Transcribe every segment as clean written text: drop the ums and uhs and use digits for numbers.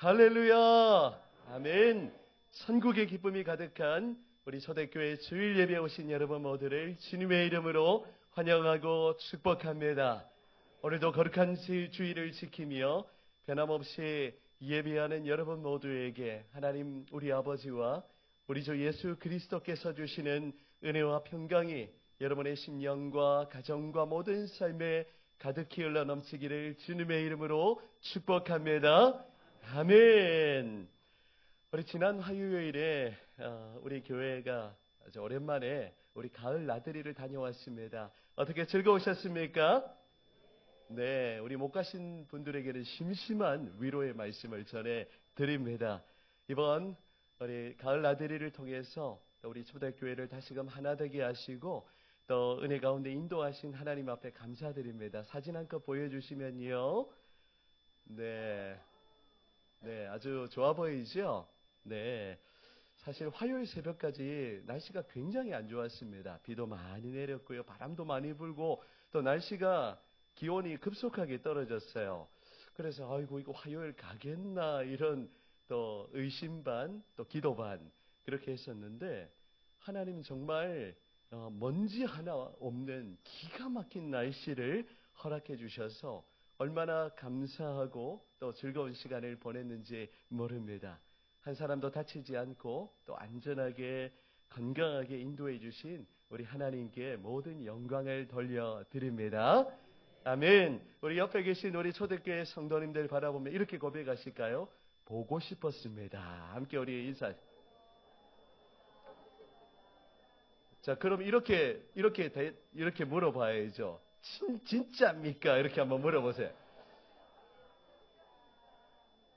할렐루야! 아멘! 천국의 기쁨이 가득한 우리 초대교회 주일 예배에 오신 여러분 모두를 주님의 이름으로 환영하고 축복합니다. 오늘도 거룩한 주일을 지키며 변함없이 예배하는 여러분 모두에게 하나님 우리 아버지와 우리 주 예수 그리스도께서 주시는 은혜와 평강이 여러분의 심령과 가정과 모든 삶에 가득히 흘러 넘치기를 주님의 이름으로 축복합니다. 아멘. 우리 지난 화요일에 우리 교회가 아주 오랜만에 우리 가을 나들이를 다녀왔습니다. 어떻게 즐거우셨습니까? 네, 우리 못 가신 분들에게는 심심한 위로의 말씀을 전해 드립니다. 이번 우리 가을 나들이를 통해서 우리 초대교회를 다시금 하나 되게 하시고 또 은혜 가운데 인도하신 하나님 앞에 감사드립니다. 사진 한 컷 보여주시면요. 네, 아주 좋아 보이죠? 네. 사실 화요일 새벽까지 날씨가 굉장히 안 좋았습니다. 비도 많이 내렸고요. 바람도 많이 불고 또 날씨가 기온이 급속하게 떨어졌어요. 그래서 아이고 이거 화요일 가겠나 이런 또 의심 반 또 기도 반 그렇게 했었는데 하나님은 정말 먼지 하나 없는 기가 막힌 날씨를 허락해 주셔서 얼마나 감사하고 또 즐거운 시간을 보냈는지 모릅니다. 한 사람도 다치지 않고 또 안전하게 건강하게 인도해 주신 우리 하나님께 모든 영광을 돌려드립니다. 아멘. 우리 옆에 계신 우리 초대교회 성도님들 바라보면 이렇게 고백하실까요? 보고 싶었습니다. 함께 우리 인사. 자, 그럼 이렇게 물어봐야죠. 진짜입니까? 이렇게 한번 물어보세요.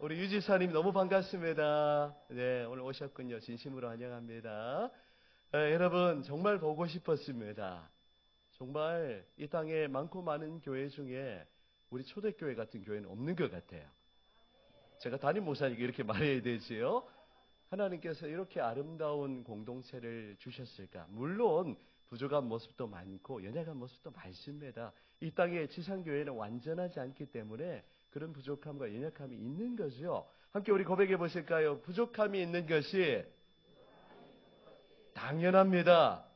우리 유지사님 너무 반갑습니다. 네, 오늘 오셨군요. 진심으로 환영합니다. 여러분 정말 보고 싶었습니다. 정말 이 땅에 많고 많은 교회 중에 우리 초대교회 같은 교회는 없는 것 같아요. 제가 담임 목사님께 이렇게 말해야 되지요. 하나님께서 이렇게 아름다운 공동체를 주셨을까? 물론 부족한 모습도 많고 연약한 모습도 많습니다. 이 땅의 지상교회는 완전하지 않기 때문에 그런 부족함과 연약함이 있는 거죠. 함께 우리 고백해 보실까요? 부족함이 있는 것이 당연합니다.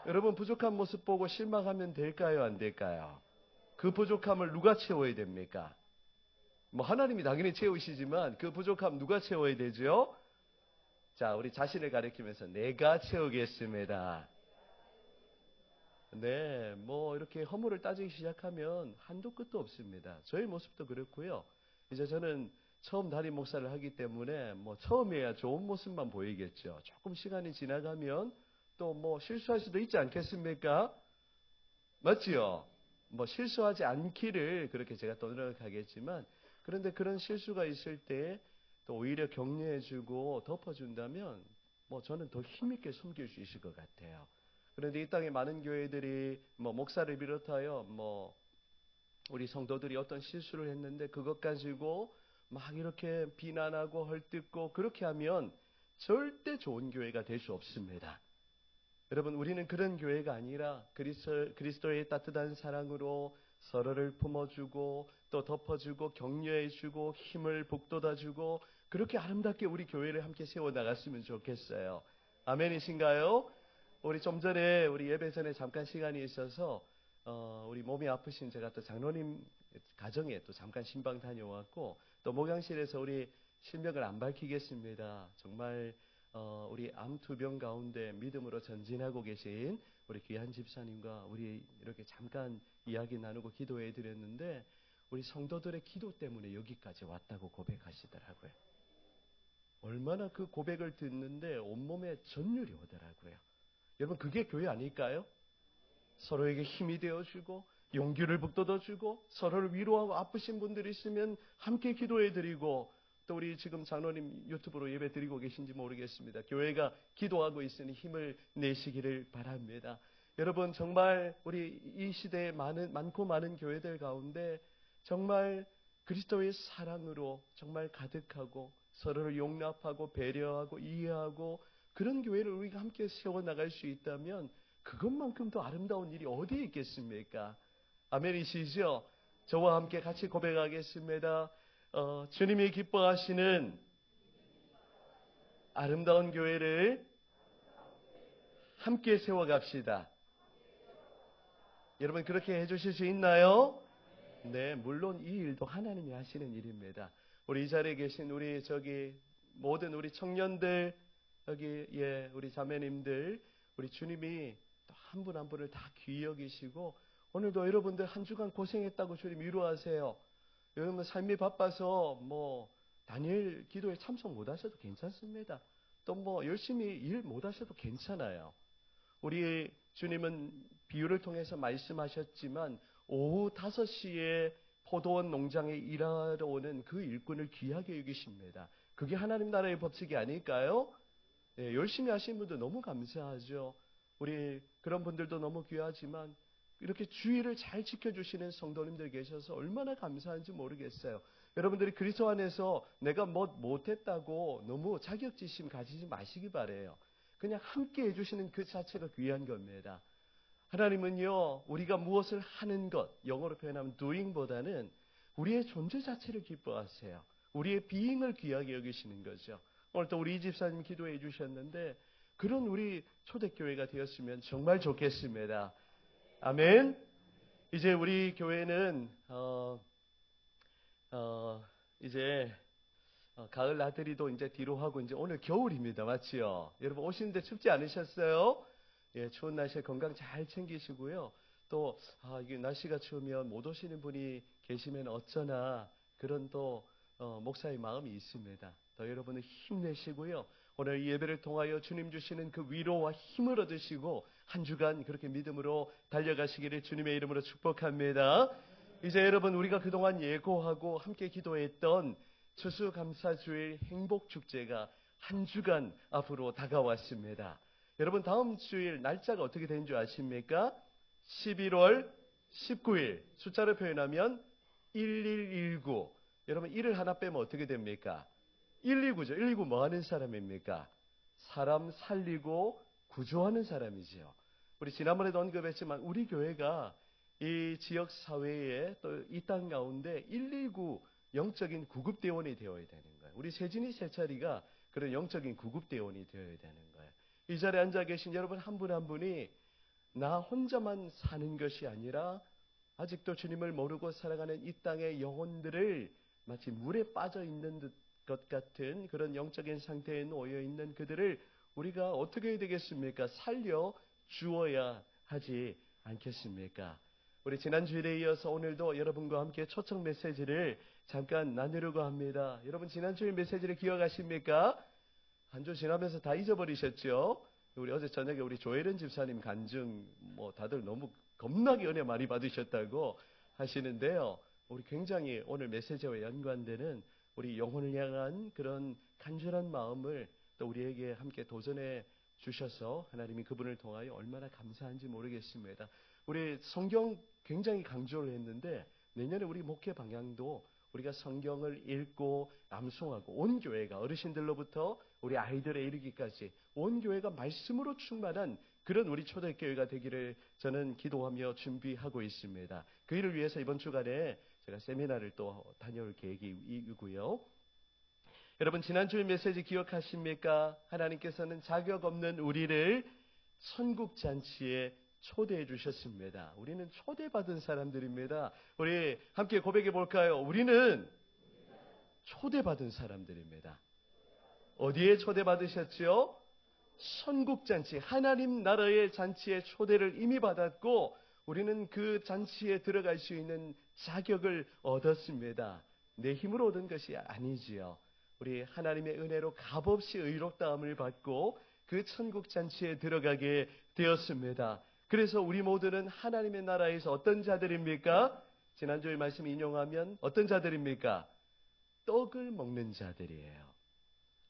여러분 부족한 모습 보고 실망하면 될까요? 안 될까요? 그 부족함을 누가 채워야 됩니까? 뭐 하나님이 당연히 채우시지만 그 부족함 누가 채워야 되죠? 자, 우리 자신을 가리키면서 내가 채우겠습니다. 네, 뭐 이렇게 허물을 따지기 시작하면 한도 끝도 없습니다. 저의 모습도 그렇고요. 이제 저는 처음 담임 목사를 하기 때문에 뭐 처음에야 좋은 모습만 보이겠죠. 조금 시간이 지나가면 또 뭐 실수할 수도 있지 않겠습니까? 맞지요? 뭐 실수하지 않기를 그렇게 제가 또 노력하겠지만 그런데 그런 실수가 있을 때 또 오히려 격려해주고 덮어준다면 뭐 저는 더 힘있게 섬길 수 있을 것 같아요. 그런데 이 땅에 많은 교회들이 뭐 목사를 비롯하여 뭐 우리 성도들이 어떤 실수를 했는데 그것 가지고 막 이렇게 비난하고 헐뜯고 그렇게 하면 절대 좋은 교회가 될 수 없습니다. 여러분 우리는 그런 교회가 아니라 그리스도의 따뜻한 사랑으로 서로를 품어주고 또 덮어주고 격려해주고 힘을 북돋아주고 그렇게 아름답게 우리 교회를 함께 세워나갔으면 좋겠어요. 아멘이신가요? 우리 좀 전에 우리 예배 전에 잠깐 시간이 있어서 우리 몸이 아프신 제가 또 장로님 가정에 또 잠깐 신방 다녀왔고 또 목양실에서 우리 실명을 안 밝히겠습니다. 정말 우리 암투병 가운데 믿음으로 전진하고 계신 우리 귀한 집사님과 우리 이렇게 잠깐 이야기 나누고 기도해 드렸는데 우리 성도들의 기도 때문에 여기까지 왔다고 고백하시더라고요. 얼마나 그 고백을 듣는데 온몸에 전율이 오더라고요. 여러분 그게 교회 아닐까요? 서로에게 힘이 되어주고 용기를 북돋아주고 서로를 위로하고 아프신 분들이 있으면 함께 기도해 드리고 또 우리 지금 장로님 유튜브로 예배 드리고 계신지 모르겠습니다. 교회가 기도하고 있으니 힘을 내시기를 바랍니다. 여러분 정말 우리 이 시대에 많고 많은 교회들 가운데 정말 그리스도의 사랑으로 정말 가득하고 서로를 용납하고 배려하고 이해하고 그런 교회를 우리가 함께 세워나갈 수 있다면 그것만큼 더 아름다운 일이 어디에 있겠습니까? 아멘이시죠? 저와 함께 같이 고백하겠습니다. 주님이 기뻐하시는 아름다운 교회를 함께 세워갑시다. 여러분 그렇게 해주실 수 있나요? 네, 물론 이 일도 하나님이 하시는 일입니다. 우리 이 자리에 계신 우리 모든 우리 청년들, 여기 우리 자매님들, 우리 주님이 한 분 한 분을 다 귀히 여기시고 오늘도 여러분들 한 주간 고생했다고 주님 위로하세요. 여러분 삶이 바빠서 다니엘 기도에 참석 못 하셔도 괜찮습니다. 또 열심히 일 못 하셔도 괜찮아요. 우리 주님은 비유를 통해서 말씀하셨지만 오후 5시에 포도원 농장에 일하러 오는 그 일꾼을 귀하게 여기십니다. 그게 하나님 나라의 법칙이 아닐까요? 네, 열심히 하시는 분들 너무 감사하죠. 우리 그런 분들도 너무 귀하지만 이렇게 주의를 잘 지켜주시는 성도님들 계셔서 얼마나 감사한지 모르겠어요. 여러분들이 그리스도 안에서 내가 못했다고 너무 자격지심 가지지 마시기 바래요. 그냥 함께 해주시는 그 자체가 귀한 겁니다. 하나님은요, 우리가 무엇을 하는 것, 영어로 표현하면 doing보다는 우리의 존재 자체를 기뻐하세요. 우리의 being을 귀하게 여기시는 거죠. 오늘 또 우리 이 집사님 기도해 주셨는데 그런 우리 초대교회가 되었으면 정말 좋겠습니다. 아멘. 이제 우리 교회는 이제 가을 나들이도 이제 뒤로 하고 이제 오늘 겨울입니다. 맞지요? 여러분 오시는데 춥지 않으셨어요? 예, 추운 날씨에 건강 잘 챙기시고요. 또 이게 날씨가 추우면 못 오시는 분이 계시면 어쩌나 그런 또 목사의 마음이 있습니다. 더 여러분은 힘내시고요. 오늘 이 예배를 통하여 주님 주시는 그 위로와 힘을 얻으시고 한 주간 그렇게 믿음으로 달려가시기를 주님의 이름으로 축복합니다. 이제 여러분 우리가 그동안 예고하고 함께 기도했던 추수감사주일 행복축제가 한 주간 앞으로 다가왔습니다. 여러분 다음 주일 날짜가 어떻게 되는 줄 아십니까? 11월 19일 숫자로 표현하면 1119. 여러분 1을 하나 빼면 어떻게 됩니까? 119죠. 119 뭐 하는 사람입니까? 사람 살리고 구조하는 사람이죠. 우리 지난번에도 언급했지만 우리 교회가 이 지역 사회에 또 이 땅 가운데 119 영적인 구급대원이 되어야 되는 거예요. 우리 세진이 세차리가 그런 영적인 구급대원이 되어야 되는 거예요. 이 자리에 앉아 계신 여러분 한 분 한 분이 나 혼자만 사는 것이 아니라 아직도 주님을 모르고 살아가는 이 땅의 영혼들을 마치 물에 빠져 있는 것 같은 그런 영적인 상태에 놓여 있는 그들을 우리가 어떻게 해야 되겠습니까? 살려 주어야 하지 않겠습니까? 우리 지난 주일에 이어서 오늘도 여러분과 함께 초청 메시지를 잠깐 나누려고 합니다. 여러분 지난 주일 메시지를 기억하십니까? 한 주 지나면서 다 잊어버리셨죠? 우리 어제 저녁에 우리 조혜련 집사님 간증 다들 너무 겁나게 은혜 많이 받으셨다고 하시는데요. 우리 굉장히 오늘 메시지와 연관되는 우리 영혼을 향한 그런 간절한 마음을 또 우리에게 함께 도전해 주셔서 하나님이 그분을 통하여 얼마나 감사한지 모르겠습니다. 우리 성경 굉장히 강조를 했는데 내년에 우리 목회 방향도 우리가 성경을 읽고 암송하고 온 교회가 어르신들로부터 우리 아이들에 이르기까지 온 교회가 말씀으로 충만한 그런 우리 초대교회가 되기를 저는 기도하며 준비하고 있습니다. 그 일을 위해서 이번 주간에 제가 세미나를 또 다녀올 계획이고요. 여러분 지난주의 메시지 기억하십니까? 하나님께서는 자격 없는 우리를 천국잔치에 초대해 주셨습니다. 우리는 초대받은 사람들입니다. 우리 함께 고백해 볼까요? 우리는 초대받은 사람들입니다. 어디에 초대받으셨지요? 천국잔치, 하나님 나라의 잔치에 초대를 이미 받았고 우리는 그 잔치에 들어갈 수 있는 자격을 얻었습니다. 내 힘으로 얻은 것이 아니지요. 우리 하나님의 은혜로 값없이 의롭다함을 받고 그 천국잔치에 들어가게 되었습니다. 그래서 우리 모두는 하나님의 나라에서 어떤 자들입니까? 지난주에 말씀 인용하면 어떤 자들입니까? 떡을 먹는 자들이에요.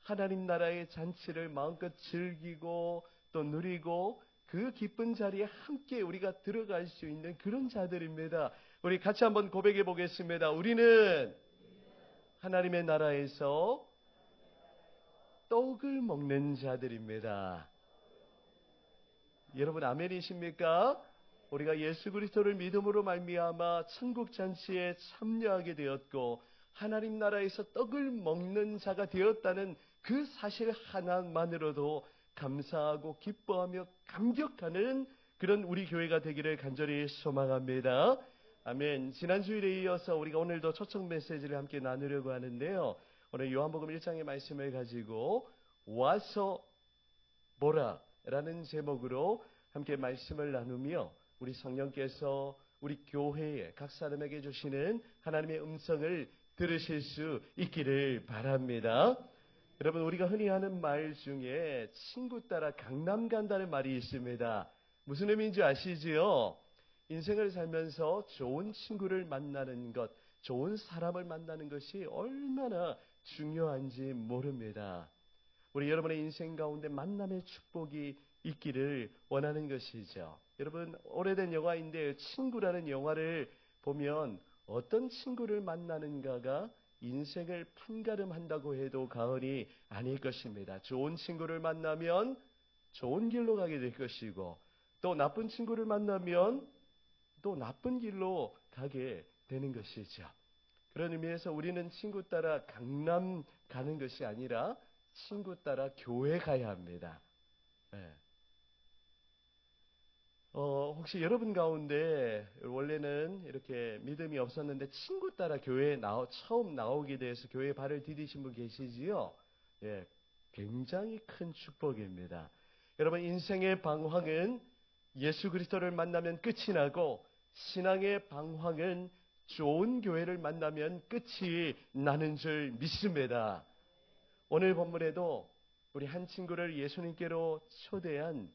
하나님 나라의 잔치를 마음껏 즐기고 또 누리고 그 기쁜 자리에 함께 우리가 들어갈 수 있는 그런 자들입니다. 우리 같이 한번 고백해 보겠습니다. 우리는 하나님의 나라에서 떡을 먹는 자들입니다. 여러분 아멘이십니까? 우리가 예수 그리스도를 믿음으로 말미암아 천국 잔치에 참여하게 되었고 하나님 나라에서 떡을 먹는 자가 되었다는 그 사실 하나만으로도 감사하고 기뻐하며 감격하는 그런 우리 교회가 되기를 간절히 소망합니다. 아멘. 지난 주일에 이어서 우리가 오늘도 초청 메시지를 함께 나누려고 하는데요. 오늘 요한복음 1장의 말씀을 가지고 와서 보라 라는 제목으로 함께 말씀을 나누며 우리 성령께서 우리 교회에 각 사람에게 주시는 하나님의 음성을 들으실 수 있기를 바랍니다. 여러분, 우리가 흔히 하는 말 중에 친구 따라 강남 간다는 말이 있습니다. 무슨 의미인지 아시지요? 인생을 살면서 좋은 친구를 만나는 것, 좋은 사람을 만나는 것이 얼마나 중요한지 모릅니다. 우리 여러분의 인생 가운데 만남의 축복이 있기를 원하는 것이죠. 여러분, 오래된 영화인데 친구라는 영화를 보면 어떤 친구를 만나는가가 인생을 판가름한다고 해도 과언이 아닐 것입니다. 좋은 친구를 만나면 좋은 길로 가게 될 것이고, 또 나쁜 친구를 만나면 또 나쁜 길로 가게 되는 것이죠. 그런 의미에서 우리는 친구 따라 강남 가는 것이 아니라 친구 따라 교회 가야 합니다. 네. 혹시 여러분 가운데 원래는 이렇게 믿음이 없었는데 친구 따라 교회에 처음 나오게 돼서 교회에 발을 디디신 분 계시지요? 예, 굉장히 큰 축복입니다. 여러분, 인생의 방황은 예수 그리스도를 만나면 끝이 나고 신앙의 방황은 좋은 교회를 만나면 끝이 나는 줄 믿습니다. 오늘 본문에도 우리 한 친구를 예수님께로 초대한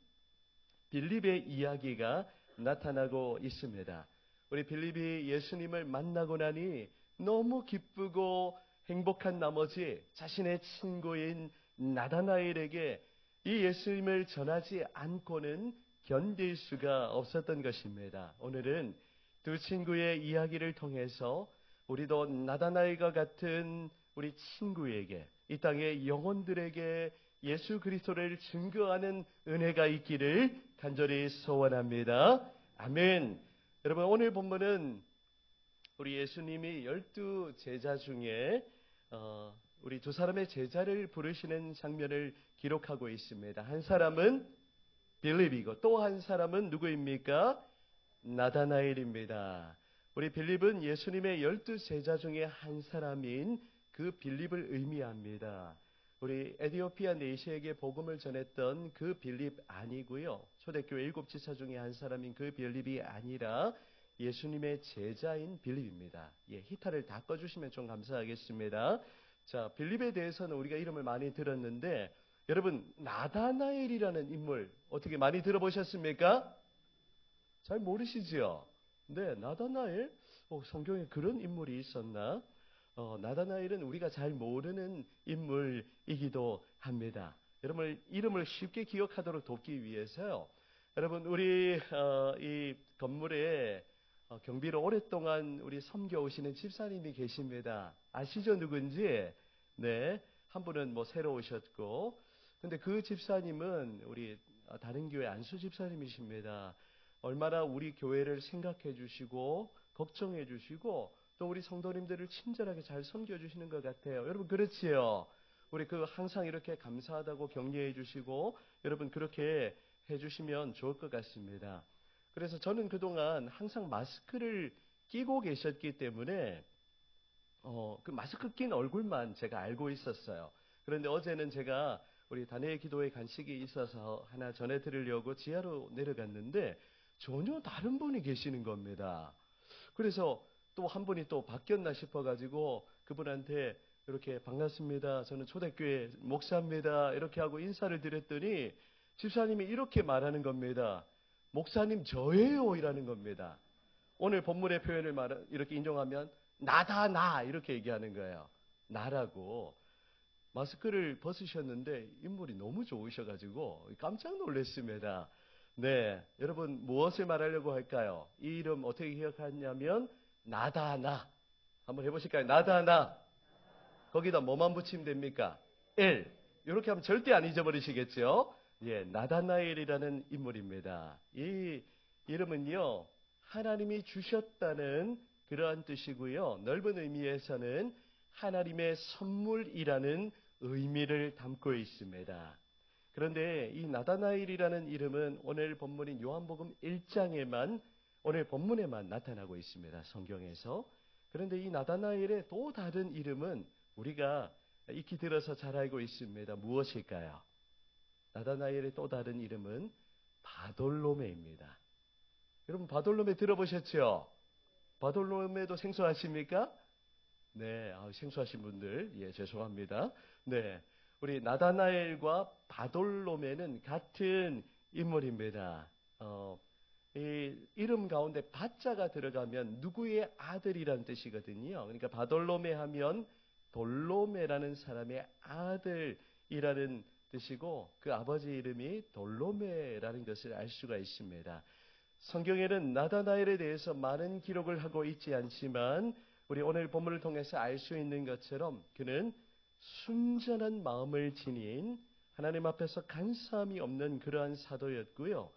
빌립의 이야기가 나타나고 있습니다. 우리 빌립이 예수님을 만나고 나니 너무 기쁘고 행복한 나머지 자신의 친구인 나다나엘에게 이 예수님을 전하지 않고는 견딜 수가 없었던 것입니다. 오늘은 두 친구의 이야기를 통해서 우리도 나다나엘과 같은 우리 친구에게, 이 땅의 영혼들에게 예수 그리스도를 증거하는 은혜가 있기를 간절히 소원합니다. 아멘. 여러분, 오늘 본문은 우리 예수님이 12 제자 중에 우리 두 사람의 제자를 부르시는 장면을 기록하고 있습니다. 한 사람은 빌립이고 또 한 사람은 누구입니까? 나다나엘입니다. 우리 빌립은 예수님의 12 제자 중에 한 사람인 그 빌립을 의미합니다. 우리 에디오피아 내시에게 복음을 전했던 그 빌립 아니고요. 초대교회 7 지사 중에 한 사람인 그 빌립이 아니라 예수님의 제자인 빌립입니다. 예, 히타를 다 꺼주시면 좀 감사하겠습니다. 자, 빌립에 대해서는 우리가 이름을 많이 들었는데 여러분, 나다나엘이라는 인물 어떻게 많이 들어보셨습니까? 잘 모르시죠? 네, 나다나엘? 성경에 그런 인물이 있었나? 나다나엘은 우리가 잘 모르는 인물이기도 합니다. 여러분, 이름을 쉽게 기억하도록 돕기 위해서요. 여러분, 우리 이 건물에 경비로 오랫동안 우리 섬겨오시는 집사님이 계십니다. 아시죠, 누군지? 네, 한 분은 뭐 새로 오셨고, 근데 그 집사님은 우리 다른 교회 안수 집사님이십니다. 얼마나 우리 교회를 생각해 주시고 걱정해 주시고 또 우리 성도님들을 친절하게 잘 섬겨주시는 것 같아요. 여러분, 그렇지요? 우리 항상 이렇게 감사하다고 격려해 주시고 여러분 그렇게 해주시면 좋을 것 같습니다. 그래서 저는 그동안 항상 마스크를 끼고 계셨기 때문에 그 마스크 낀 얼굴만 제가 알고 있었어요. 그런데 어제는 제가 우리 단회의 기도회 간식이 있어서 하나 전해드리려고 지하로 내려갔는데 전혀 다른 분이 계시는 겁니다. 그래서 또 한 분이 또 바뀌었나 싶어가지고 그분한테 이렇게 반갑습니다. 저는 초대교회 목사입니다. 이렇게 하고 인사를 드렸더니 집사님이 이렇게 말하는 겁니다. 목사님 저예요. 이라는 겁니다. 오늘 본문의 표현을 이렇게 인용하면 나다 나 이렇게 얘기하는 거예요. 나라고. 마스크를 벗으셨는데 인물이 너무 좋으셔가지고 깜짝 놀랐습니다. 네, 여러분 무엇을 말하려고 할까요? 이 이름 어떻게 기억하냐면 나다 나. 한번 해보실까요? 나다 나. 거기다 뭐만 붙이면 됩니까? 엘. 이렇게 하면 절대 안 잊어버리시겠죠? 예, 나다나엘이라는 인물입니다. 이 이름은요, 하나님이 주셨다는 그러한 뜻이고요. 넓은 의미에서는 하나님의 선물이라는 의미를 담고 있습니다. 그런데 이 나다나엘이라는 이름은 오늘 본문인 요한복음 1장에만, 오늘 본문에만 나타나고 있습니다. 성경에서. 그런데 이 나다나엘의 또 다른 이름은 우리가 익히 들어서 잘 알고 있습니다. 무엇일까요? 나다나엘의 또 다른 이름은 바돌로메입니다. 여러분 바돌로메 들어보셨죠? 바돌로메도 생소하십니까? 네, 생소하신 분들, 예, 죄송합니다. 네, 우리 나다나엘과 바돌로메는 같은 인물입니다. 이 이름 가운데 바자가 들어가면 누구의 아들이란 뜻이거든요. 그러니까 바돌로메 하면 돌로메라는 사람의 아들이라는 뜻이고 그 아버지 이름이 돌로메라는 것을 알 수가 있습니다. 성경에는 나다나엘에 대해서 많은 기록을 하고 있지 않지만 우리 오늘 본문을 통해서 알 수 있는 것처럼 그는 순전한 마음을 지닌 하나님 앞에서 간사함이 없는 그러한 사도였고요.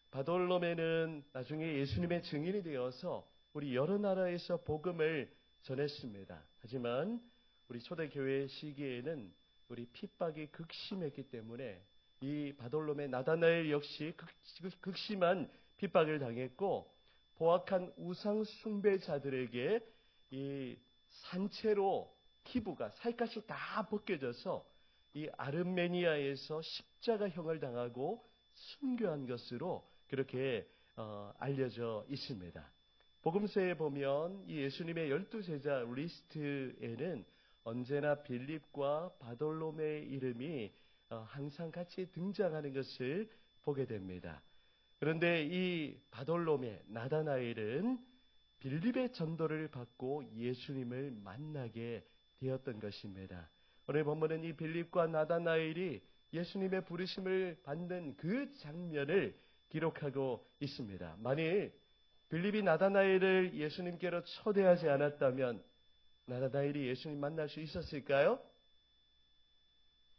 바돌로메는 나중에 예수님의 증인이 되어서 우리 여러 나라에서 복음을 전했습니다. 하지만 우리 초대교회 시기에는 우리 핍박이 극심했기 때문에 이 바돌로메 나다나엘 역시 극심한 핍박을 당했고 포악한 우상 숭배자들에게 이 산채로 피부가 살갗이 다 벗겨져서 이 아르메니아에서 십자가형을 당하고 순교한 것으로 그렇게 알려져 있습니다. 복음서에 보면 이 예수님의 12제자 리스트에는 언제나 빌립과 바돌로메의 이름이 항상 같이 등장하는 것을 보게 됩니다. 그런데 이 바돌로메, 나다나엘은 빌립의 전도를 받고 예수님을 만나게 되었던 것입니다. 오늘 본문은 이 빌립과 나다나엘이 예수님의 부르심을 받는 그 장면을 기록하고 있습니다. 만일 빌립이 나다나엘을 예수님께로 초대하지 않았다면 나다나엘이 예수님 만날 수 있었을까요?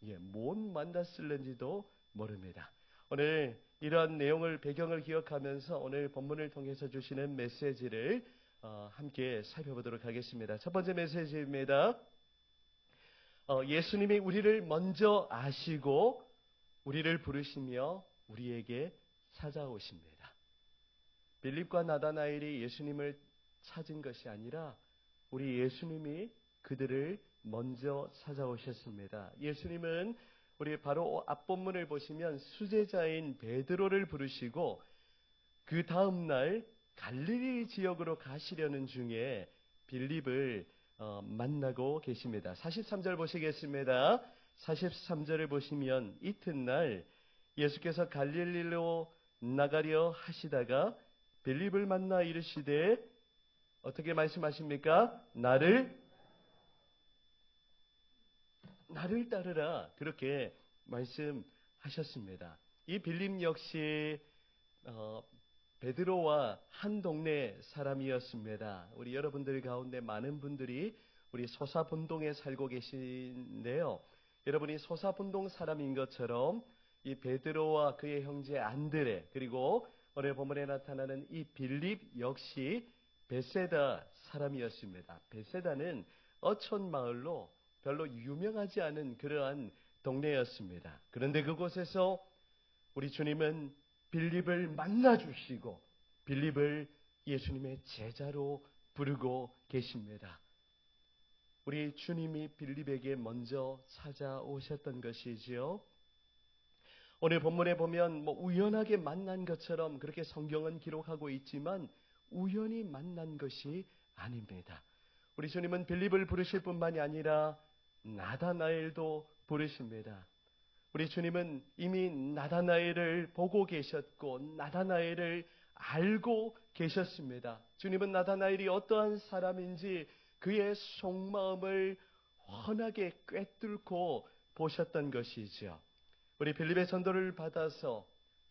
예, 못 만났을는지도 모릅니다. 오늘 이러한 내용을 배경을 기억하면서 오늘 본문을 통해서 주시는 메시지를 함께 살펴보도록 하겠습니다. 첫 번째 메시지입니다. 예수님이 우리를 먼저 아시고 우리를 부르시며 우리에게 찾아오십니다. 빌립과 나다나엘이 예수님을 찾은 것이 아니라 우리 예수님이 그들을 먼저 찾아오셨습니다. 예수님은 우리 바로 앞본문을 보시면 수제자인 베드로를 부르시고 그 다음 날 갈릴리 지역으로 가시려는 중에 빌립을 만나고 계십니다. 43절 보시겠습니다. 43절을 보시면 이튿날 예수께서 갈릴리로 나가려 하시다가 빌립을 만나 이르시되 어떻게 말씀하십니까? 나를 따르라 그렇게 말씀하셨습니다. 이 빌립 역시 베드로와 한 동네 사람이었습니다. 우리 여러분들 가운데 많은 분들이 우리 소사분동에 살고 계신데요. 여러분이 소사분동 사람인 것처럼 이 베드로와 그의 형제 안드레 그리고 오늘 본문에 나타나는 이 빌립 역시 베세다 사람이었습니다. 베세다는 어촌 마을로 별로 유명하지 않은 그러한 동네였습니다. 그런데 그곳에서 우리 주님은 빌립을 만나주시고 빌립을 예수님의 제자로 부르고 계십니다. 우리 주님이 빌립에게 먼저 찾아오셨던 것이지요. 오늘 본문에 보면 우연하게 만난 것처럼 그렇게 성경은 기록하고 있지만 우연히 만난 것이 아닙니다. 우리 주님은 빌립을 부르실 뿐만이 아니라 나다나엘도 부르십니다. 우리 주님은 이미 나다나엘을 보고 계셨고 나다나엘을 알고 계셨습니다. 주님은 나다나엘이 어떠한 사람인지 그의 속마음을 훤하게 꿰뚫고 보셨던 것이죠. 우리 빌립의 전도를 받아서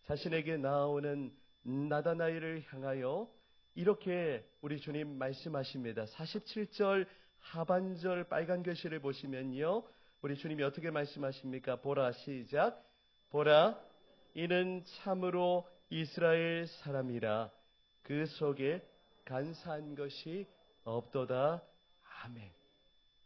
자신에게 나아오는 나다나엘을 향하여 이렇게 우리 주님 말씀하십니다. 47절 하반절 빨간 글씨를 보시면요. 우리 주님이 어떻게 말씀하십니까? 보라, 시작. 보라, 이는 참으로 이스라엘 사람이라 그 속에 간사한 것이 없도다. 아멘.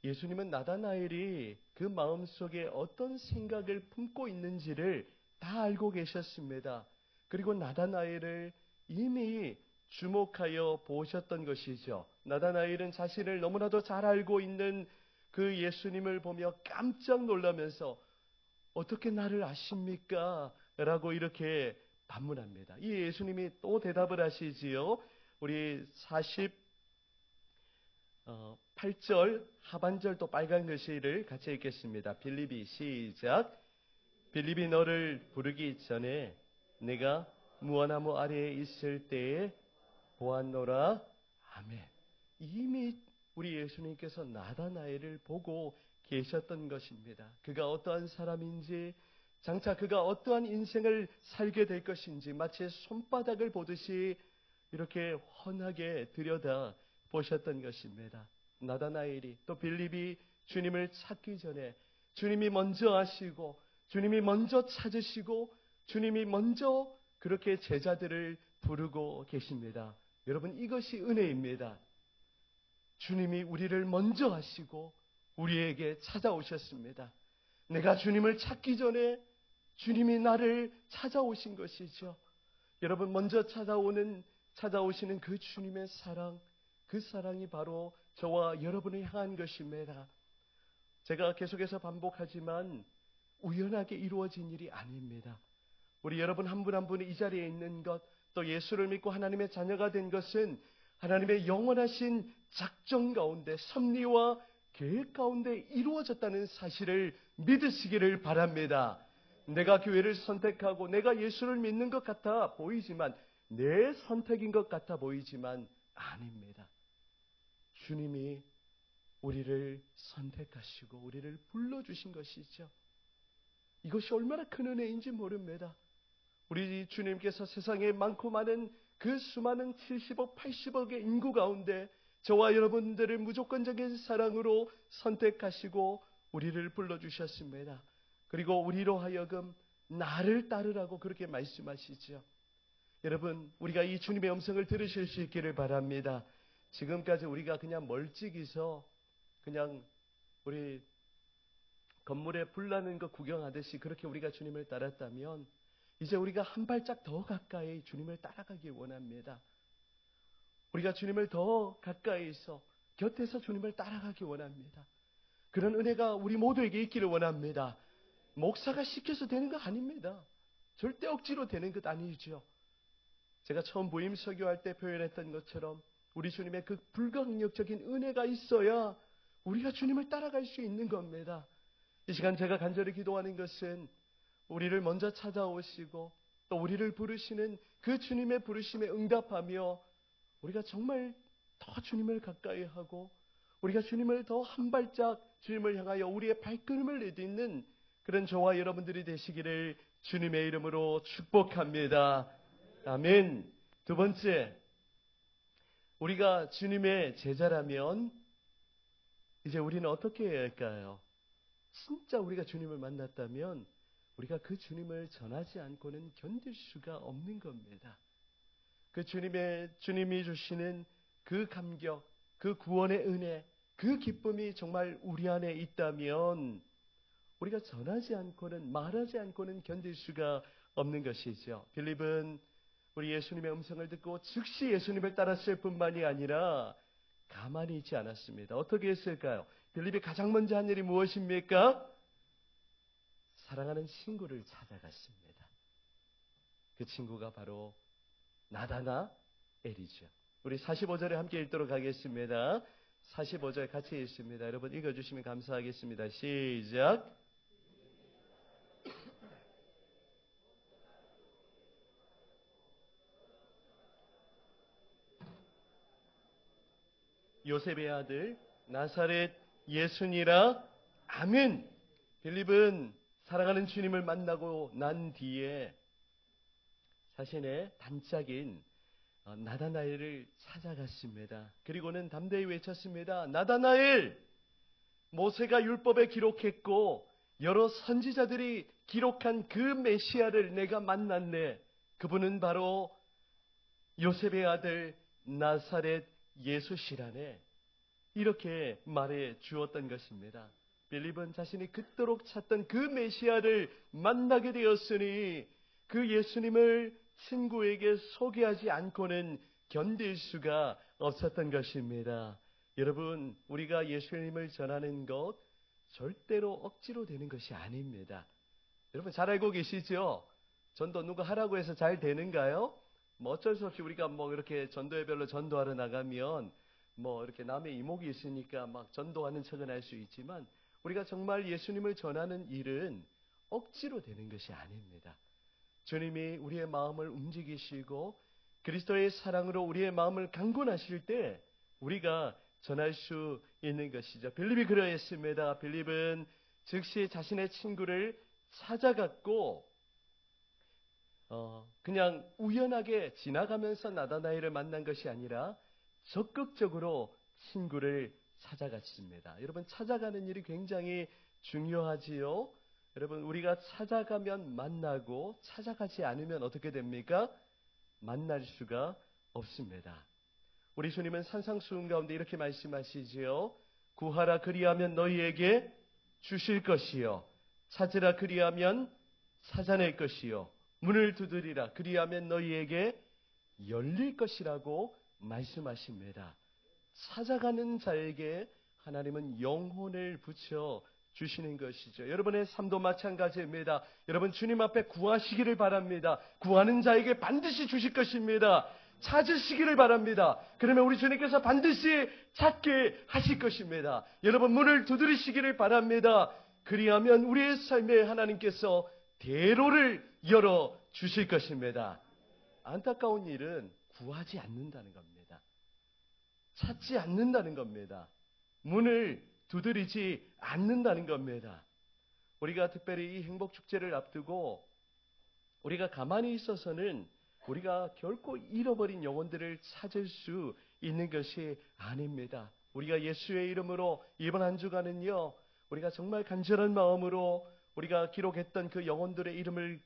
예수님은 나다나엘이 그 마음속에 어떤 생각을 품고 있는지를 다 알고 계셨습니다. 그리고 나다나엘을 이미 주목하여 보셨던 것이죠. 나다나엘은 자신을 너무나도 잘 알고 있는 그 예수님을 보며 깜짝 놀라면서 어떻게 나를 아십니까? 라고 이렇게 반문합니다. 이 예수님이 또 대답을 하시지요. 우리 48절 하반절 또 빨간 글씨를 같이 읽겠습니다. 빌립이 시작. 빌립이 너를 부르기 전에 내가 무화나무 아래에 있을 때에 보았노라. 아멘. 이미 우리 예수님께서 나다나엘을 보고 계셨던 것입니다. 그가 어떠한 사람인지, 장차 그가 어떠한 인생을 살게 될 것인지 마치 손바닥을 보듯이 이렇게 훤하게 들여다 보셨던 것입니다. 나다나엘이 또 빌립이 주님을 찾기 전에 주님이 먼저 아시고 주님이 먼저 찾으시고 주님이 먼저 그렇게 제자들을 부르고 계십니다. 여러분, 이것이 은혜입니다. 주님이 우리를 먼저 아시고 우리에게 찾아오셨습니다. 내가 주님을 찾기 전에 주님이 나를 찾아오신 것이죠. 여러분, 먼저 찾아오시는 그 주님의 사랑, 그 사랑이 바로 저와 여러분을 향한 것입니다. 제가 계속해서 반복하지만 우연하게 이루어진 일이 아닙니다. 우리 여러분 한 분 한 분이 이 자리에 있는 것, 또 예수를 믿고 하나님의 자녀가 된 것은 하나님의 영원하신 작정 가운데, 섭리와 계획 가운데 이루어졌다는 사실을 믿으시기를 바랍니다. 내가 교회를 선택하고 내가 예수를 믿는 것 같아 보이지만, 내 선택인 것 같아 보이지만 아닙니다. 주님이 우리를 선택하시고 우리를 불러주신 것이죠. 이것이 얼마나 큰 은혜인지 모릅니다. 우리 주님께서 세상에 많고 많은 그 수많은 70억, 80억의 인구 가운데 저와 여러분들을 무조건적인 사랑으로 선택하시고 우리를 불러주셨습니다. 그리고 우리로 하여금 나를 따르라고 그렇게 말씀하시죠. 여러분, 우리가 이 주님의 음성을 들으실 수 있기를 바랍니다. 지금까지 우리가 그냥 멀찍이서 그냥 우리 건물에 불 나는 거 구경하듯이 그렇게 우리가 주님을 따랐다면 이제 우리가 한 발짝 더 가까이 주님을 따라가길 원합니다. 우리가 주님을 더 가까이서 곁에서 주님을 따라가길 원합니다. 그런 은혜가 우리 모두에게 있기를 원합니다. 목사가 시켜서 되는 거 아닙니다. 절대 억지로 되는 것 아니죠. 제가 처음 부임 설교할 때 표현했던 것처럼 우리 주님의 그 불가항력적인 은혜가 있어야 우리가 주님을 따라갈 수 있는 겁니다. 이 시간 제가 간절히 기도하는 것은 우리를 먼저 찾아오시고 또 우리를 부르시는 그 주님의 부르심에 응답하며 우리가 정말 더 주님을 가까이 하고 우리가 주님을 더 한 발짝 주님을 향하여 우리의 발걸음을 내딛는 그런 저와 여러분들이 되시기를 주님의 이름으로 축복합니다. 아멘. 두 번째, 우리가 주님의 제자라면 이제 우리는 어떻게 해야 할까요? 진짜 우리가 주님을 만났다면 우리가 그 주님을 전하지 않고는 견딜 수가 없는 겁니다. 그 주님이 주시는 그 감격, 그 구원의 은혜, 그 기쁨이 정말 우리 안에 있다면 우리가 전하지 않고는, 말하지 않고는 견딜 수가 없는 것이죠. 빌립은 우리 예수님의 음성을 듣고 즉시 예수님을 따랐을 뿐만이 아니라 가만히 있지 않았습니다. 어떻게 했을까요? 빌립이 가장 먼저 한 일이 무엇입니까? 사랑하는 친구를 찾아갔습니다. 그 친구가 바로 나다나엘이죠. 우리 45절에 함께 읽도록 하겠습니다. 45절 같이 읽습니다. 여러분 읽어주시면 감사하겠습니다. 시작. 요셉의 아들 나사렛 예수니라. 아멘. 빌립은 사랑하는 주님을 만나고 난 뒤에 자신의 단짝인 나다나엘을 찾아갔습니다. 그리고는 담대히 외쳤습니다. 나다나엘! 모세가 율법에 기록했고 여러 선지자들이 기록한 그 메시아를 내가 만났네. 그분은 바로 요셉의 아들 나사렛 예수시라네. 이렇게 말해 주었던 것입니다. 빌립은 자신이 그토록 찾던 그 메시아를 만나게 되었으니 그 예수님을 친구에게 소개하지 않고는 견딜 수가 없었던 것입니다. 여러분, 우리가 예수님을 전하는 것 절대로 억지로 되는 것이 아닙니다. 여러분 잘 알고 계시죠? 전도 누가 하라고 해서 잘 되는가요? 뭐 어쩔 수 없이 우리가 뭐 이렇게 전도회별로 전도하러 나가면 뭐 이렇게 남의 이목이 있으니까 막 전도하는 척은 할 수 있지만 우리가 정말 예수님을 전하는 일은 억지로 되는 것이 아닙니다. 주님이 우리의 마음을 움직이시고 그리스도의 사랑으로 우리의 마음을 강권하실 때 우리가 전할 수 있는 것이죠. 빌립이 그러했습니다. 빌립은 즉시 자신의 친구를 찾아갔고 그냥 우연하게 지나가면서 나다나엘을 만난 것이 아니라 적극적으로 친구를 찾아갔습니다. 여러분 찾아가는 일이 굉장히 중요하지요. 여러분 우리가 찾아가면 만나고 찾아가지 않으면 어떻게 됩니까? 만날 수가 없습니다. 우리 주님은 산상수훈 가운데 이렇게 말씀하시지요. 구하라 그리하면 너희에게 주실 것이요 찾으라 그리하면 찾아낼 것이요 문을 두드리라 그리하면 너희에게 열릴 것이라고 말씀하십니다. 찾아가는 자에게 하나님은 영혼을 붙여 주시는 것이죠. 여러분의 삶도 마찬가지입니다. 여러분 주님 앞에 구하시기를 바랍니다. 구하는 자에게 반드시 주실 것입니다. 찾으시기를 바랍니다. 그러면 우리 주님께서 반드시 찾게 하실 것입니다. 여러분 문을 두드리시기를 바랍니다. 그리하면 우리의 삶에 하나님께서 대로를 열어 주실 것입니다. 안타까운 일은 구하지 않는다는 겁니다. 찾지 않는다는 겁니다. 문을 두드리지 않는다는 겁니다. 우리가 특별히 이 행복축제를 앞두고 우리가 가만히 있어서는 우리가 결코 잃어버린 영혼들을 찾을 수 있는 것이 아닙니다. 우리가 예수의 이름으로 이번 한 주간은요, 우리가 정말 간절한 마음으로 우리가 기록했던 그 영혼들의 이름을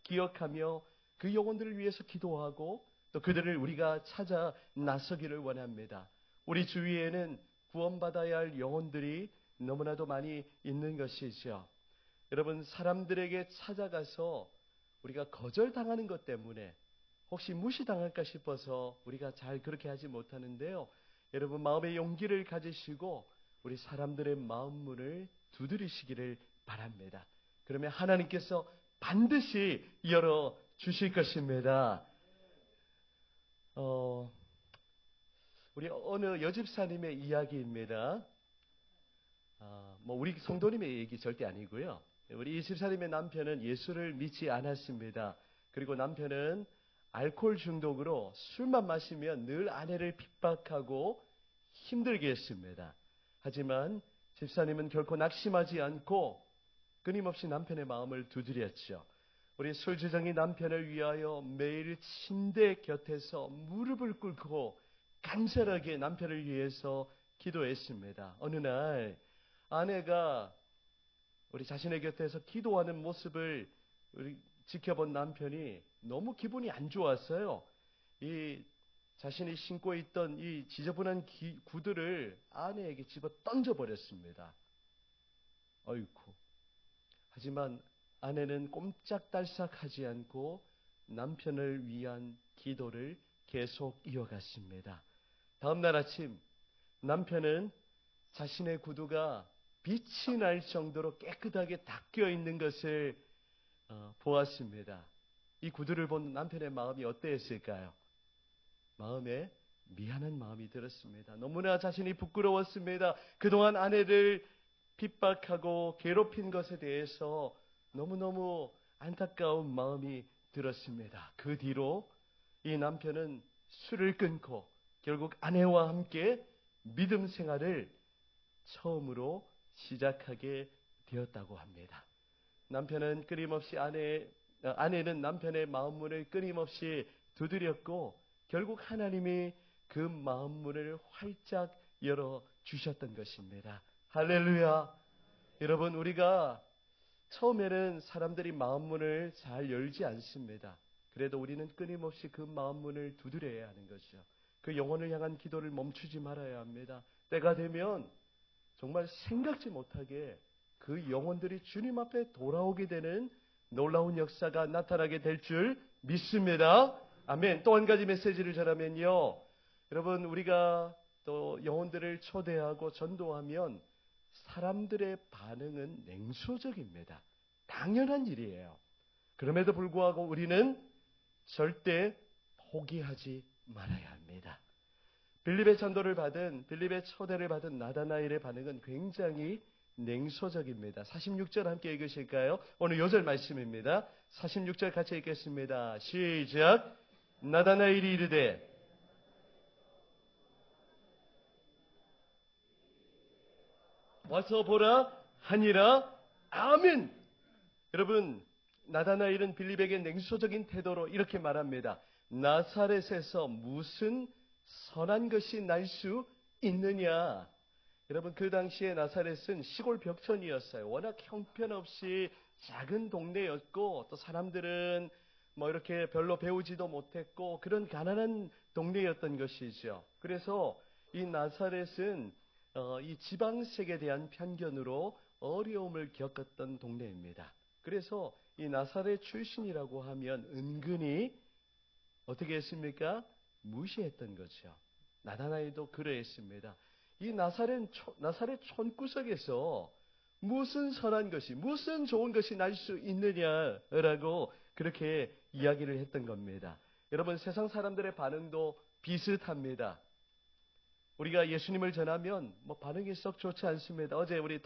기억하며 그 영혼들을 위해서 기도하고 또 그들을 우리가 찾아 나서기를 원합니다. 우리 주위에는 구원받아야 할 영혼들이 너무나도 많이 있는 것이죠. 여러분 사람들에게 찾아가서 우리가 거절당하는 것 때문에 혹시 무시당할까 싶어서 우리가 잘 그렇게 하지 못하는데요. 여러분 마음의 용기를 가지시고 우리 사람들의 마음 문을 두드리시기를 바랍니다. 그러면 하나님께서 반드시 열어 주실 것입니다. 우리 어느 여집사님의 이야기입니다. 뭐 우리 성도님의 얘기 절대 아니고요. 우리 이 집사님의 남편은 예수를 믿지 않았습니다. 그리고 남편은 알코올 중독으로 술만 마시면 늘 아내를 핍박하고 힘들게 했습니다. 하지만 집사님은 결코 낙심하지 않고 끊임없이 남편의 마음을 두드렸죠. 우리 술주정이 남편을 위하여 매일 침대 곁에서 무릎을 꿇고 간절하게 남편을 위해서 기도했습니다. 어느 날 아내가 우리 자신의 곁에서 기도하는 모습을 지켜본 남편이 너무 기분이 안 좋았어요. 이 자신이 신고 있던 이 지저분한 구두를 아내에게 집어 던져버렸습니다. 어이쿠. 하지만 아내는 꼼짝달싹하지 않고 남편을 위한 기도를 계속 이어갔습니다. 다음 날 아침 남편은 자신의 구두가 빛이 날 정도로 깨끗하게 닦여 있는 것을 보았습니다. 이 구두를 본 남편의 마음이 어땠을까요? 마음에 미안한 마음이 들었습니다. 너무나 자신이 부끄러웠습니다. 그동안 아내를 핍박하고 괴롭힌 것에 대해서 너무너무 안타까운 마음이 들었습니다. 그 뒤로 이 남편은 술을 끊고 결국 아내와 함께 믿음 생활을 처음으로 시작하게 되었다고 합니다. 남편은 끊임없이 아내는 남편의 마음문을 끊임없이 두드렸고 결국 하나님이 그 마음문을 활짝 열어 주셨던 것입니다. 할렐루야. 여러분 우리가 처음에는 사람들이 마음문을 잘 열지 않습니다. 그래도 우리는 끊임없이 그 마음문을 두드려야 하는 것이죠. 그 영혼을 향한 기도를 멈추지 말아야 합니다. 때가 되면 정말 생각지 못하게 그 영혼들이 주님 앞에 돌아오게 되는 놀라운 역사가 나타나게 될 줄 믿습니다. 아멘. 또 한 가지 메시지를 전하면요. 여러분, 우리가 또 영혼들을 초대하고 전도하면 사람들의 반응은 냉소적입니다. 당연한 일이에요. 그럼에도 불구하고 우리는 절대 포기하지 말아야 합니다. 빌립의 초대를 받은 나다나엘의 반응은 굉장히 냉소적입니다. 46절 함께 읽으실까요? 오늘 요절 말씀입니다. 46절 같이 읽겠습니다. 시작. 나다나엘이 이르되 와서 보라 하니라. 아멘. 여러분, 나다나엘은 빌립에게 냉소적인 태도로 이렇게 말합니다. 나사렛에서 무슨 선한 것이 날 수 있느냐. 여러분, 그 당시에 나사렛은 시골 벽천이었어요. 워낙 형편없이 작은 동네였고, 또 사람들은 뭐 이렇게 별로 배우지도 못했고, 그런 가난한 동네였던 것이죠. 그래서 이 나사렛은 이 지방색에 대한 편견으로 어려움을 겪었던 동네입니다. 그래서 이 나사렛 출신이라고 하면 은근히 어떻게 했습니까? 무시했던 거죠. 나다나엘도 그러했습니다. 이 나사렛 촌구석에서 무슨 선한 것이, 무슨 좋은 것이 날 수 있느냐라고 그렇게 이야기를 했던 겁니다. 여러분, 세상 사람들의 반응도 비슷합니다. 우리가 예수님을 전하면 반응이 썩 좋지 않습니다. 어제 우리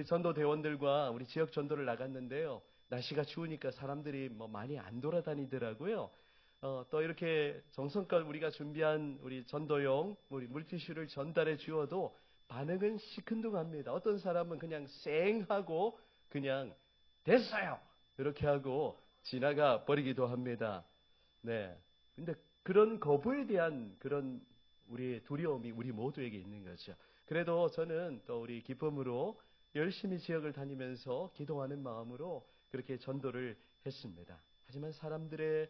전도대원들과 우리 지역 전도를 나갔는데요. 날씨가 추우니까 사람들이 많이 안 돌아다니더라고요. 또 이렇게 정성껏 우리가 준비한 우리 전도용 우리 물티슈를 전달해 주어도 반응은 시큰둥합니다. 어떤 사람은 그냥 쌩하고 그냥 됐어요 이렇게 하고 지나가 버리기도 합니다. 네. 근데 그런 거부에 대한 그런 우리의 두려움이 우리 모두에게 있는 거죠. 그래도 저는 또 우리 기쁨으로 열심히 지역을 다니면서 기도하는 마음으로 그렇게 전도를 했습니다. 하지만 사람들의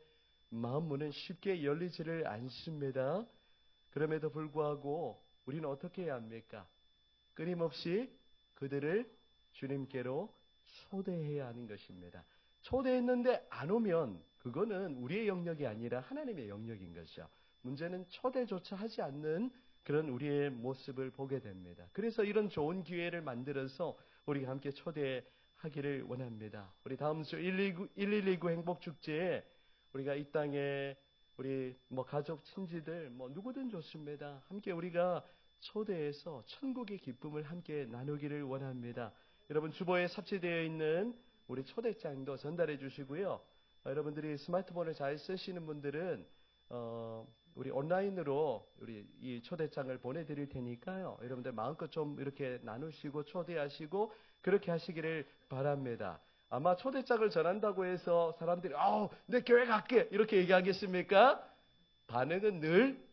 마음 문은 쉽게 열리지를 않습니다. 그럼에도 불구하고 우리는 어떻게 해야 합니까? 끊임없이 그들을 주님께로 초대해야 하는 것입니다. 초대했는데 안 오면 그거는 우리의 영역이 아니라 하나님의 영역인 거죠. 문제는 초대조차 하지 않는 그런 우리의 모습을 보게 됩니다. 그래서 이런 좋은 기회를 만들어서 우리가 함께 초대하기를 원합니다. 우리 다음 주 1129 행복축제에 우리가 이 땅에 우리 가족, 친지들 누구든 좋습니다. 함께 우리가 초대해서 천국의 기쁨을 함께 나누기를 원합니다. 여러분, 주보에 삽입되어 있는 우리 초대장도 전달해 주시고요. 여러분들이 스마트폰을 잘 쓰시는 분들은 우리 온라인으로 우리 이 초대장을 보내드릴 테니까요. 여러분들 마음껏 좀 이렇게 나누시고 초대하시고 그렇게 하시기를 바랍니다. 아마 초대장을 전한다고 해서 사람들이 내 교회 갈게 이렇게 얘기하겠습니까? 반응은 늘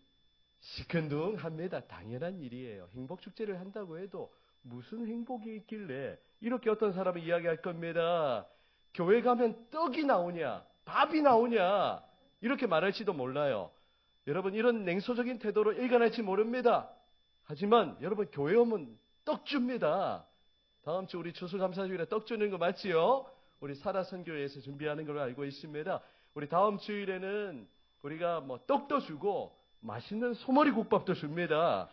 시큰둥합니다. 당연한 일이에요. 행복축제를 한다고 해도 무슨 행복이 있길래 이렇게 어떤 사람은 이야기할 겁니다. 교회 가면 떡이 나오냐 밥이 나오냐 이렇게 말할지도 몰라요. 여러분, 이런 냉소적인 태도로 일관할지 모릅니다. 하지만 여러분, 교회 오면 떡 줍니다. 다음 주 우리 추수감사주일에 떡 주는 거 맞지요? 우리 사라선교회에서 준비하는 걸로 알고 있습니다. 우리 다음 주일에는 우리가 떡도 주고 맛있는 소머리 국밥도 줍니다.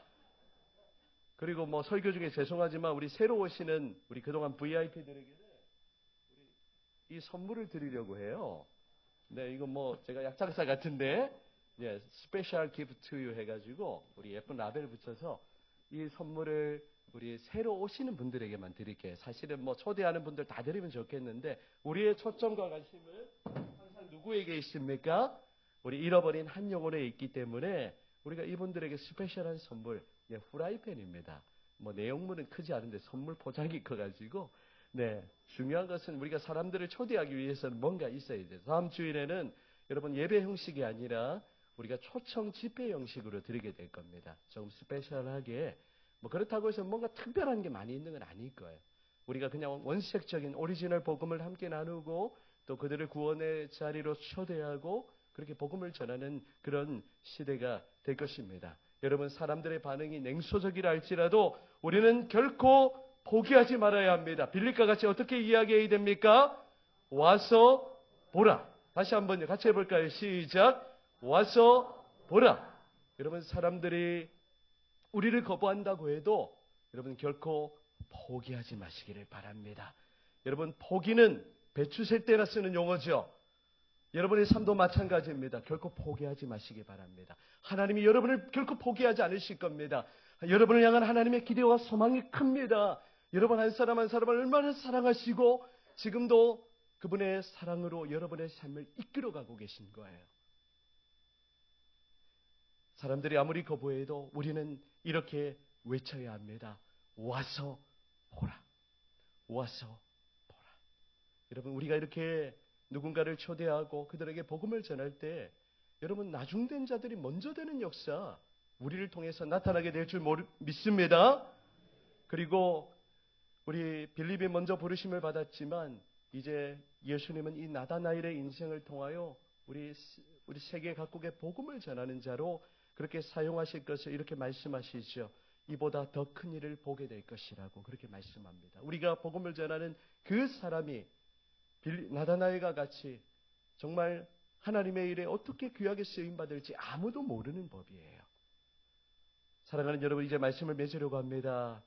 그리고 설교 중에 죄송하지만 우리 새로 오시는 우리 그동안 VIP들에게는 이 선물을 드리려고 해요. 네, 이거 제가 약장사 같은데, 예, 스페셜 기프트 투 유 해가지고 우리 예쁜 라벨 붙여서 이 선물을 우리 새로 오시는 분들에게만 드릴게요. 사실은 초대하는 분들 다 드리면 좋겠는데 우리의 초점과 관심은 항상 누구에게 있습니까? 우리 잃어버린 한 영혼에 있기 때문에 우리가 이분들에게 스페셜한 선물, 후라이팬입니다. 내용물은 크지 않은데 선물 포장이 커가지고, 네, 중요한 것은 우리가 사람들을 초대하기 위해서는 뭔가 있어야 돼요. 다음 주일에는 여러분 예배 형식이 아니라 우리가 초청 집회 형식으로 드리게 될 겁니다. 좀 스페셜하게, 그렇다고 해서 뭔가 특별한 게 많이 있는 건 아닐 거예요. 우리가 그냥 원색적인 오리지널 복음을 함께 나누고 또 그들을 구원의 자리로 초대하고 그렇게 복음을 전하는 그런 시대가 될 것입니다. 여러분, 사람들의 반응이 냉소적이라 할지라도 우리는 결코 포기하지 말아야 합니다. 빌립과 같이 어떻게 이야기해야 됩니까? 와서 보라. 다시 한번 같이 해볼까요? 시작. 와서 보라. 여러분, 사람들이 우리를 거부한다고 해도 여러분 결코 포기하지 마시기를 바랍니다. 여러분, 포기는 배추 셀 때나 쓰는 용어죠. 여러분의 삶도 마찬가지입니다. 결코 포기하지 마시기 바랍니다. 하나님이 여러분을 결코 포기하지 않으실 겁니다. 여러분을 향한 하나님의 기대와 소망이 큽니다. 여러분 한 사람 한 사람을 얼마나 사랑하시고 지금도 그분의 사랑으로 여러분의 삶을 이끌어가고 계신 거예요. 사람들이 아무리 거부해도 우리는 이렇게 외쳐야 합니다. 와서 보라. 와서 보라. 여러분, 우리가 이렇게 누군가를 초대하고 그들에게 복음을 전할 때 여러분, 나중된 자들이 먼저 되는 역사 우리를 통해서 나타나게 될 줄 믿습니다. 그리고 우리 빌립이 먼저 부르심을 받았지만 이제 예수님은 이 나다나엘의 인생을 통하여 우리 세계 각국의 복음을 전하는 자로 그렇게 사용하실 것을 이렇게 말씀하시죠. 이보다 더 큰 일을 보게 될 것이라고 그렇게 말씀합니다. 우리가 복음을 전하는 그 사람이 나다나엘과 같이 정말 하나님의 일에 어떻게 귀하게 쓰임받을지 아무도 모르는 법이에요. 사랑하는 여러분, 이제 말씀을 맺으려고 합니다.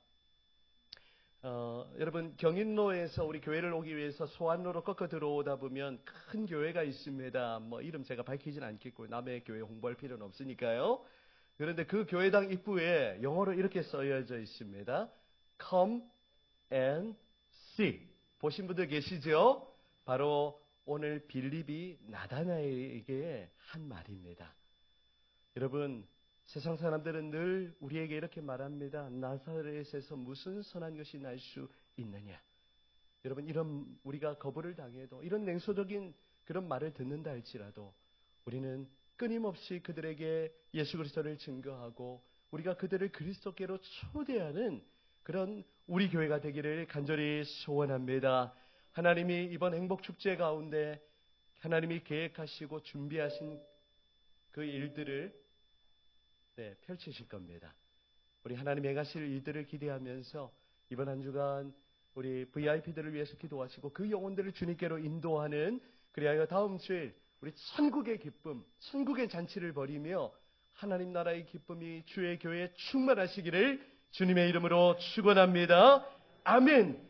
여러분, 경인로에서 우리 교회를 오기 위해서 소안로로 꺾어 들어오다 보면 큰 교회가 있습니다. 이름 제가 밝히진 않겠고 남의 교회 홍보할 필요는 없으니까요. 그런데 그 교회당 입구에 영어로 이렇게 써여져 있습니다. Come and see. 보신 분들 계시죠? 바로 오늘 빌립이 나다나엘에게 한 말입니다. 여러분, 세상 사람들은 늘 우리에게 이렇게 말합니다. 나사렛에서 무슨 선한 것이 날 수 있느냐. 여러분, 이런 우리가 거부를 당해도 이런 냉소적인 그런 말을 듣는다 할지라도 우리는 끊임없이 그들에게 예수 그리스도를 증거하고 우리가 그들을 그리스도께로 초대하는 그런 우리 교회가 되기를 간절히 소원합니다. 하나님이 이번 행복축제 가운데 하나님이 계획하시고 준비하신 그 일들을 펼치실 겁니다. 우리 하나님 행하실 일들을 기대하면서 이번 한 주간 우리 VIP들을 위해서 기도하시고 그 영혼들을 주님께로 인도하는 그리하여 다음 주일 우리 천국의 기쁨, 천국의 잔치를 벌이며 하나님 나라의 기쁨이 주의 교회에 충만하시기를 주님의 이름으로 축원합니다. 아멘.